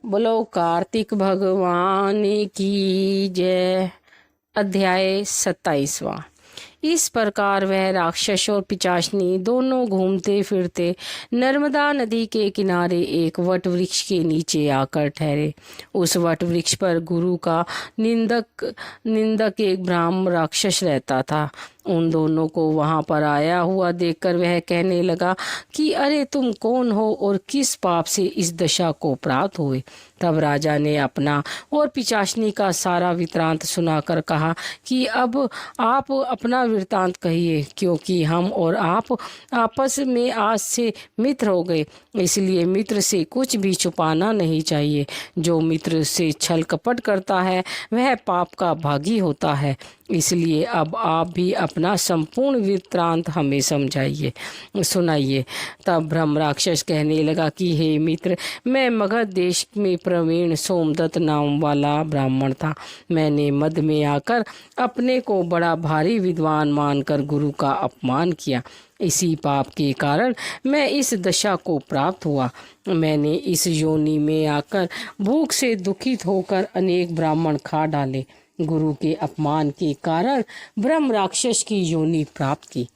बोलो कार्तिक भगवान की जय। अध्याय 27वां। इस प्रकार वह राक्षस और पिशाचनी दोनों घूमते फिरते नर्मदा नदी के किनारे एक वट वृक्ष के नीचे आकर ठहरे। उस वट वृक्ष पर गुरु का निंदक एक ब्राह्मण राक्षस रहता था। उन दोनों को वहां पर आया हुआ देखकर वह कहने लगा कि अरे तुम कौन हो और किस पाप से इस दशा को प्राप्त हुए। तब राजा ने अपना और पिशाचनी का सारा वृत्तांत सुनाकर कहा कि अब आप अपना वृत्तांत कहिए, क्योंकि हम और आप आपस में आज से मित्र हो गए, इसलिए मित्र से कुछ भी छुपाना नहीं चाहिए। जो मित्र से छल कपट करता है वह पाप का भागी होता है। इसलिए अब आप भी अपना संपूर्ण वृत्तांत हमें सुनाइए। तब ब्रह्म राक्षस कहने लगा कि हे मित्र, मैं मगध देश में प्रवीण सोमदत्त नाम वाला ब्राह्मण था। मैंने मद में आकर अपने को बड़ा भारी विद्वान मानकर गुरु का अपमान किया। इसी पाप के कारण मैं इस दशा को प्राप्त हुआ। मैंने इस योनि में आकर भूख से दुखित होकर अनेक ब्राह्मण खा डाले। गुरु के अपमान के कारण ब्रह्म राक्षस की योनि प्राप्त की।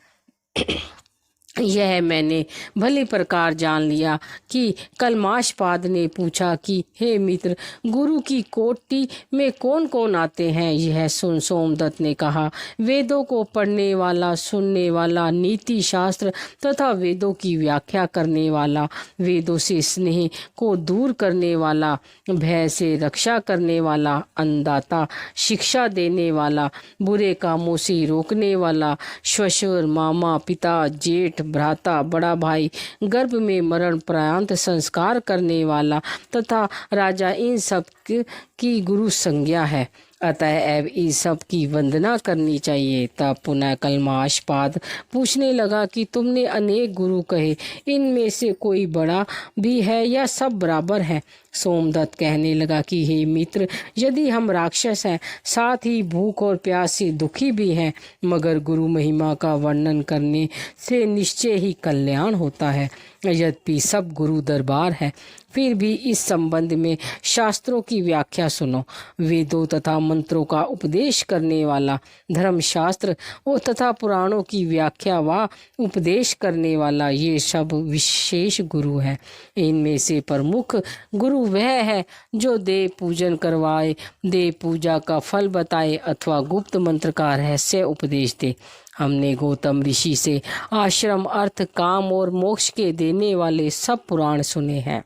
यह मैंने भली प्रकार जान लिया कि कलमाशपाद ने पूछा कि हे मित्र, गुरु की कोटि में कौन कौन आते हैं। यह सुन सोमदत्त ने कहा, वेदों को पढ़ने वाला, सुनने वाला, नीति शास्त्र तथा वेदों की व्याख्या करने वाला, वेदों से स्नेह को दूर करने वाला, भय से रक्षा करने वाला, अन्नदाता, शिक्षा देने वाला, बुरे कामों से रोकने वाला, श्वशुर, मामा, पिता, जेठ, भ्राता, बड़ा भाई, गर्भ में मरण पर्यंत संस्कार करने वाला तथा राजा, इन सब की गुरु संज्ञा है। अतः अब इस सब की वंदना करनी चाहिए। तब पुनः कलमाशपाद पूछने लगा कि तुमने अनेक गुरु कहे, इनमें से कोई बड़ा भी है या सब बराबर है। सोमदत्त कहने लगा कि हे मित्र, यदि हम राक्षस हैं, साथ ही भूख और प्यास से दुखी भी हैं, मगर गुरु महिमा का वर्णन करने से निश्चय ही कल्याण होता है। यद्यपि सब गुरु दरबार है, फिर भी इस संबंध में शास्त्रों की व्याख्या सुनो। वेदों तथा मंत्रों का उपदेश करने वाला, धर्मशास्त्र और तथा पुराणों की व्याख्या व उपदेश करने वाला, ये सब विशेष गुरु है। इनमें से प्रमुख गुरु वह है जो देव पूजन करवाए, देव पूजा का फल बताए अथवा गुप्त मंत्र का रहस्य उपदेश दे। हमने गौतम ऋषि से आश्रम, अर्थ, काम और मोक्ष के देने वाले सब पुराण सुने हैं।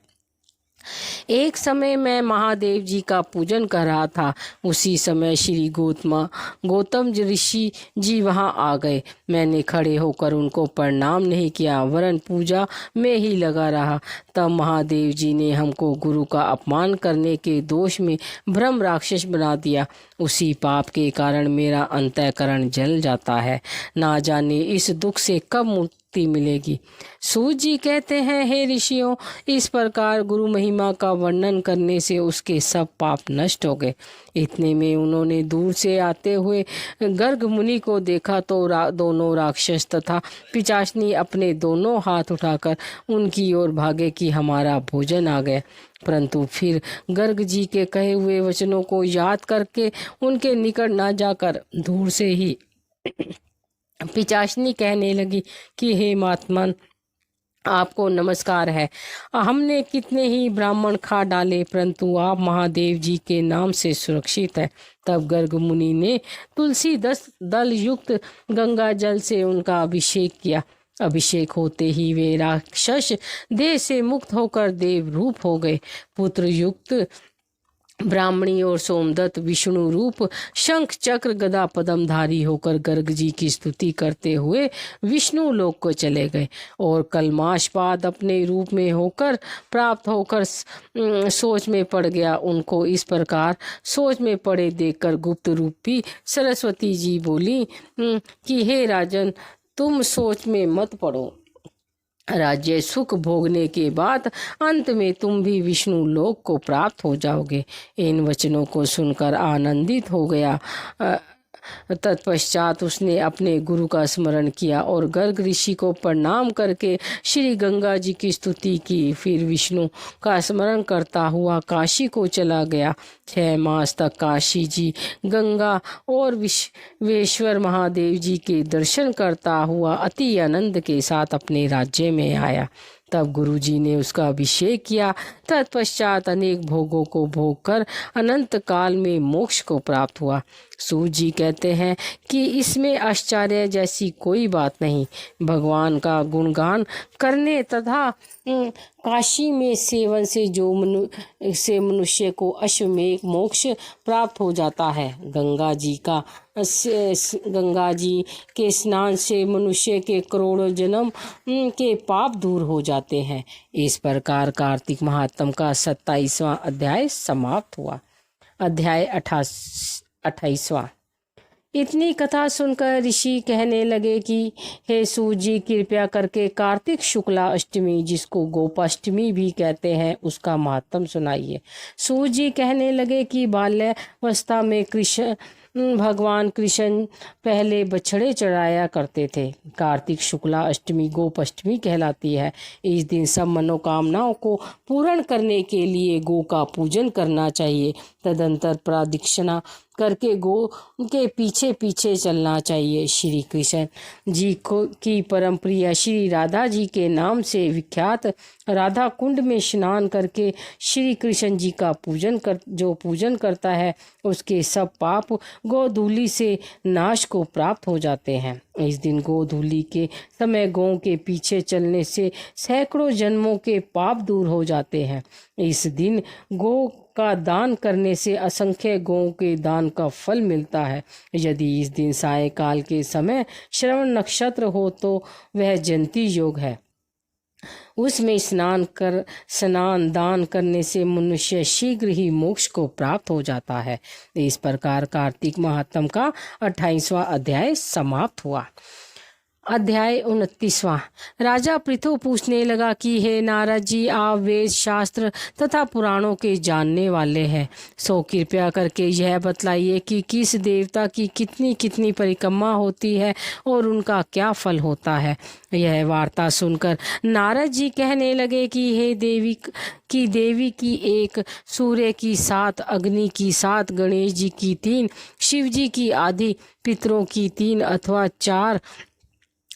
एक समय मैं महादेव जी का पूजन कर रहा था। उसी समय श्री गौतम ऋषि जी वहां आ गए। मैंने खड़े होकर उनको प्रणाम नहीं किया, वरन पूजा में ही लगा रहा। तब महादेव जी ने हमको गुरु का अपमान करने के दोष में ब्रह्म राक्षस बना दिया। उसी पाप के कारण मेरा अंतःकरण जल जाता है। ना जाने इस दुख से कब मुक्ति मिलेगी। सूत जी कहते हैं, हे ऋषियों, इस प्रकार गुरु महिमा का वर्णन करने से उसके सब पाप नष्ट हो गए। इतने में उन्होंने दूर से आते हुए गर्ग मुनि को देखा तो दोनों राक्षस तथा पिशाचनी अपने दोनों हाथ उठाकर उनकी ओर भागे कि हमारा भोजन आ गया। परंतु फिर गर्ग जी के कहे हुए वचनों को याद करके उनके निकट न जाकर दूर से ही पिशाचनी कहने लगी कि हे महात्मन, आपको नमस्कार है। हमने कितने ही ब्राह्मण खा डाले, परंतु आप महादेव जी के नाम से सुरक्षित है। तब गर्ग मुनि ने तुलसी 10 दल युक्त गंगा जल से उनका अभिषेक किया। अभिषेक होते ही वे राक्षस देह से मुक्त होकर देव रूप हो गए। पुत्र युक्त ब्राह्मणी और सोमदत्त विष्णु रूप शंख चक्र गदा पद्मधारी होकर गर्ग जी की स्तुति करते हुए विष्णु लोक को चले गए। और कलमाशपाद अपने रूप में होकर प्राप्त होकर सोच में पड़ गया। उनको इस प्रकार सोच में पड़े देखकर गुप्त रूपी सरस्वती जी बोली कि हे राजन, तुम सोच में मत पड़ो। राज्य सुख भोगने के बाद अंत में तुम भी विष्णु लोक को प्राप्त हो जाओगे। इन वचनों को सुनकर आनंदित हो गया तत्पश्चात उसने अपने गुरु का स्मरण किया और गर्ग ऋषि को प्रणाम करके श्री गंगा जी की स्तुति की। फिर विष्णु का स्मरण करता हुआ काशी को चला गया। 6 मास तक काशी जी गंगा और विश्वेश्वर महादेव जी के दर्शन करता हुआ अति आनंद के साथ अपने राज्य में आया। तब गुरु जी ने उसका अभिषेक किया। तत्पश्चात अनेक भोगों को भोग कर अनंत काल में मोक्ष को प्राप्त हुआ। सूत जी कहते हैं कि इसमें आश्चर्य जैसी कोई बात नहीं। भगवान का गुणगान करने तथा काशी में सेवन से मनुष्य को अश्वमेध मोक्ष प्राप्त हो जाता है। गंगा जी के स्नान से मनुष्य के करोड़ों जन्म के पाप दूर हो जाते हैं। इस प्रकार कार्तिक महात्म का 27वां अध्याय समाप्त हुआ। अध्याय 28वां। इतनी कथा सुनकर ऋषि कहने लगे कि हे सूत जी, कृपया करके कार्तिक शुक्ला अष्टमी, जिसको गोपाष्टमी भी कहते हैं, उसका महात्म सुनाइए। सूत जी कहने लगे कि बाल्यावस्था में भगवान कृष्ण पहले बछड़े चढ़ाया करते थे। कार्तिक शुक्ला अष्टमी गोपाष्टमी कहलाती है। इस दिन सब मनोकामनाओं को पूर्ण करने के लिए गो का पूजन करना चाहिए। तदंतर प्रदक्षिणा करके गो के पीछे पीछे चलना चाहिए। श्री कृष्ण जी की परम प्रिय श्री राधा जी के नाम से विख्यात राधा कुंड में स्नान करके श्री कृष्ण जी का जो पूजन करता है, उसके सब पाप गोधूली से नाश को प्राप्त हो जाते हैं। इस दिन गोधूली के समय गौ के पीछे चलने से सैकड़ों जन्मों के पाप दूर हो जाते हैं। इस दिन गौ का दान करने से असंख्य गौ के दान का फल मिलता है। यदि इस दिन सायंकाल के समय श्रवण नक्षत्र हो तो वह जयंती योग है। उसमें स्नान दान करने से मनुष्य शीघ्र ही मोक्ष को प्राप्त हो जाता है। इस प्रकार कार्तिक महात्म का 28वां अध्याय समाप्त हुआ। अध्याय 29वां। राजा पृथु पूछने लगा कि हे नारद जी, आप वेद शास्त्र तथा पुराणों के जानने वाले हैं, सो कृपया करके यह बतलाइए कि किस देवता की कितनी कितनी परिक्रमा होती है और उनका क्या फल होता है। यह वार्ता सुनकर नारद जी कहने लगे कि हे देवी की 1, सूर्य की 7, अग्नि की 7, गणेश जी की 3, शिव जी की आदि पितरों की 3 अथवा 4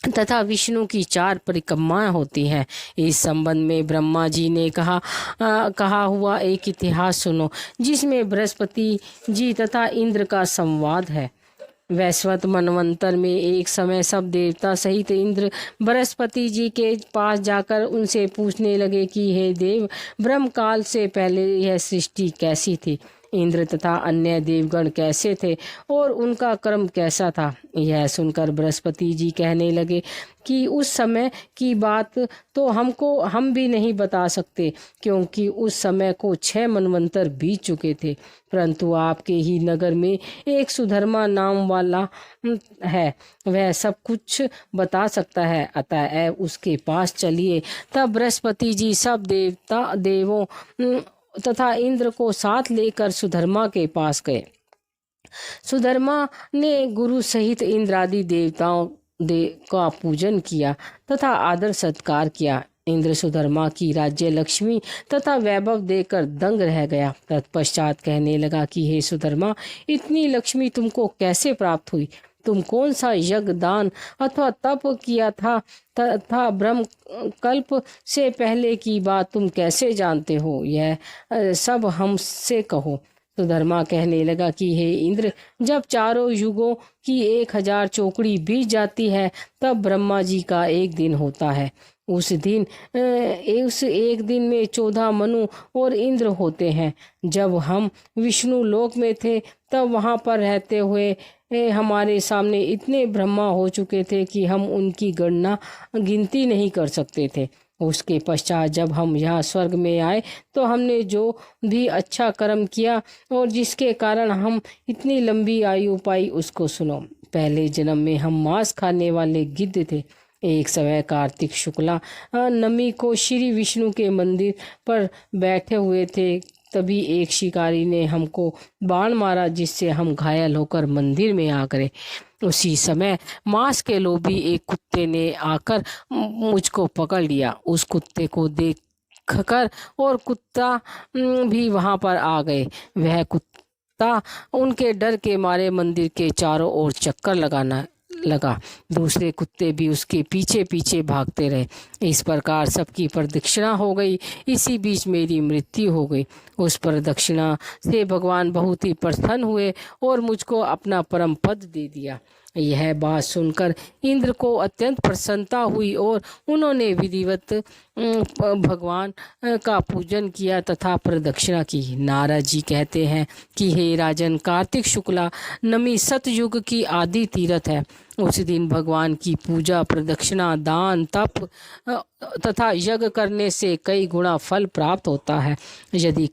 तथा विष्णु की 4 परिक्रमाएं होती हैं। इस संबंध में ब्रह्मा जी ने कहा हुआ एक इतिहास सुनो, जिसमें बृहस्पति जी तथा इंद्र का संवाद है। वैश्वत मनवंतर में एक समय सब देवता सहित इंद्र बृहस्पति जी के पास जाकर उनसे पूछने लगे कि हे देव, ब्रह्म काल से पहले यह सृष्टि कैसी थी, इंद्र तथा अन्य देवगण कैसे थे और उनका कर्म कैसा था। यह सुनकर बृहस्पति जी कहने लगे कि उस समय की बात तो हम भी नहीं बता सकते, क्योंकि उस समय को 6 मनवंतर बीत चुके थे। परंतु आपके ही नगर में एक सुधर्मा नाम वाला है, वह सब कुछ बता सकता है, अतः उसके पास चलिए। तब बृहस्पति जी सब देवों तथा इंद्र को साथ लेकर सुधर्मा के पास गए। सुधर्मा ने गुरु सहित इंद्रादि देवताओं का पूजन किया तथा आदर सत्कार किया। इंद्र सुधर्मा की राज्य लक्ष्मी तथा वैभव देकर दंग रह गया। तत्पश्चात कहने लगा कि हे सुधर्मा, इतनी लक्ष्मी तुमको कैसे प्राप्त हुई? तुम कौन सा यज्ञ, दान अथवा तप किया था तथा ब्रह्म कल्प से पहले की बात तुम कैसे जानते हो? यह सब हमसे कहो। सुधर्मा कहने लगा कि हे इंद्र, जब चारों युगों की 1000 चौकड़ी बीत जाती है, तब ब्रह्मा जी का एक दिन होता है। उस एक दिन में 14 मनु और इंद्र होते हैं। जब हम विष्णु लोक में थे, तब वहाँ पर रहते हुए हमारे सामने इतने ब्रह्मा हो चुके थे कि हम उनकी गिनती नहीं कर सकते थे। उसके पश्चात जब हम यहाँ स्वर्ग में आए, तो हमने जो भी अच्छा कर्म किया और जिसके कारण हम इतनी लंबी आयु पाई, उसको सुनो। पहले जन्म में हम मांस खाने वाले गिद्ध थे। एक समय कार्तिक शुक्ला नमी को श्री विष्णु के मंदिर पर बैठे हुए थे तभी एक शिकारी ने हमको बाण मारा, जिससे हम घायल होकर मंदिर में आ गए। उसी समय मांस के लोभी एक कुत्ते ने आकर मुझको पकड़ लिया। उस कुत्ते को देख कर और कुत्ता भी वहां पर आ गए। वह कुत्ता उनके डर के मारे मंदिर के चारों ओर चक्कर लगाना लगा। दूसरे कुत्ते भी उसके पीछे पीछे भागते रहे। इस प्रकार सबकी प्रदक्षिणा हो गई। इसी बीच मेरी मृत्यु हो गई। उस प्रदक्षिणा से भगवान बहुत ही प्रसन्न हुए और मुझको अपना परम पद दे दिया। यह बात सुनकर इंद्र को अत्यंत प्रसन्नता हुई और उन्होंने विधिवत भगवान का पूजन किया तथा प्रदक्षिणा की। नारद जी कहते हैं कि हे राजन, कार्तिक शुक्ला नमी सतयुग की आदि तीर्थ है। उस दिन भगवान की पूजा, प्रदक्षिणा, दान, तप तथा यज्ञ करने से कई गुना फल प्राप्त होता है। यदि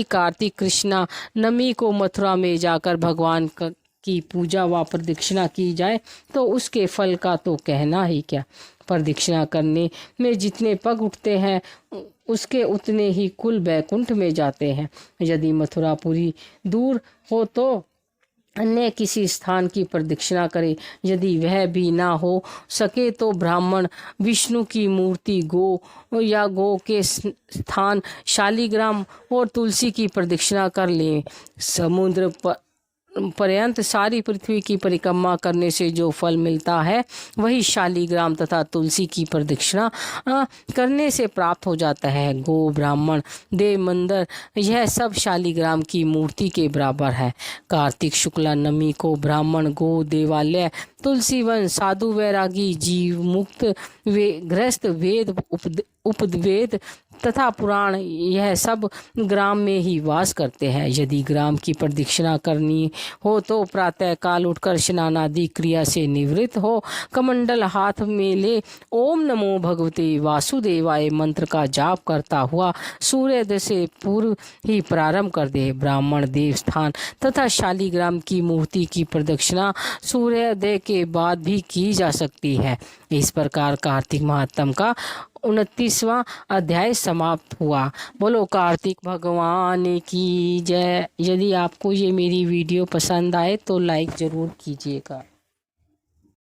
कार्तिक कृष्णा नमी को मथुरा में जाकर भगवान की पूजा व प्रदक्षिणा की जाए तो उसके फल का तो कहना ही क्या। प्रदक्षिणा करने में जितने पग उठते हैं उसके उतने ही कुल बैकुंठ में जाते हैं। यदि मथुरापुरी दूर हो तो अन्य किसी स्थान की प्रदक्षिणा करे। यदि वह भी ना हो सके तो ब्राह्मण विष्णु की मूर्ति, गो के स्थान शालिग्राम और तुलसी की प्रदक्षिणा कर ले। समुद्र पर्यंत सारी पृथ्वी की परिक्रमा करने से जो फल मिलता है वही शालिग्राम तथा तुलसी की प्रदक्षिणा करने से प्राप्त हो जाता है। गो, ब्राह्मण, देव, मंदिर, यह सब शालिग्राम की मूर्ति के बराबर है। कार्तिक शुक्ला नमी को ब्राह्मण, गो, देवालय, तुलसी वन, साधु, वैरागी, जीव मुक्त, गृहस्थ, वेद, उपवेद तथा पुराण, यह सब ग्राम में ही वास करते हैं। यदि ग्राम की प्रदक्षिणा करनी हो तो प्रातः काल उठकर स्नान आदि क्रिया से निवृत्त हो, कमंडल हाथ में ले ओम नमो भगवते वासुदेवाय मंत्र का जाप करता हुआ सूर्योदय से पूर्व ही प्रारंभ कर दे। ब्राह्मण, देव स्थान तथा शालिग्राम की मूर्ति की प्रदक्षिणा सूर्योदय के बाद भी की जा सकती है। इस प्रकार कार्तिक महात्म का 29वां अध्याय समाप्त हुआ। बोलो कार्तिक भगवान की जय। यदि आपको ये मेरी वीडियो पसंद आए तो लाइक ज़रूर कीजिएगा।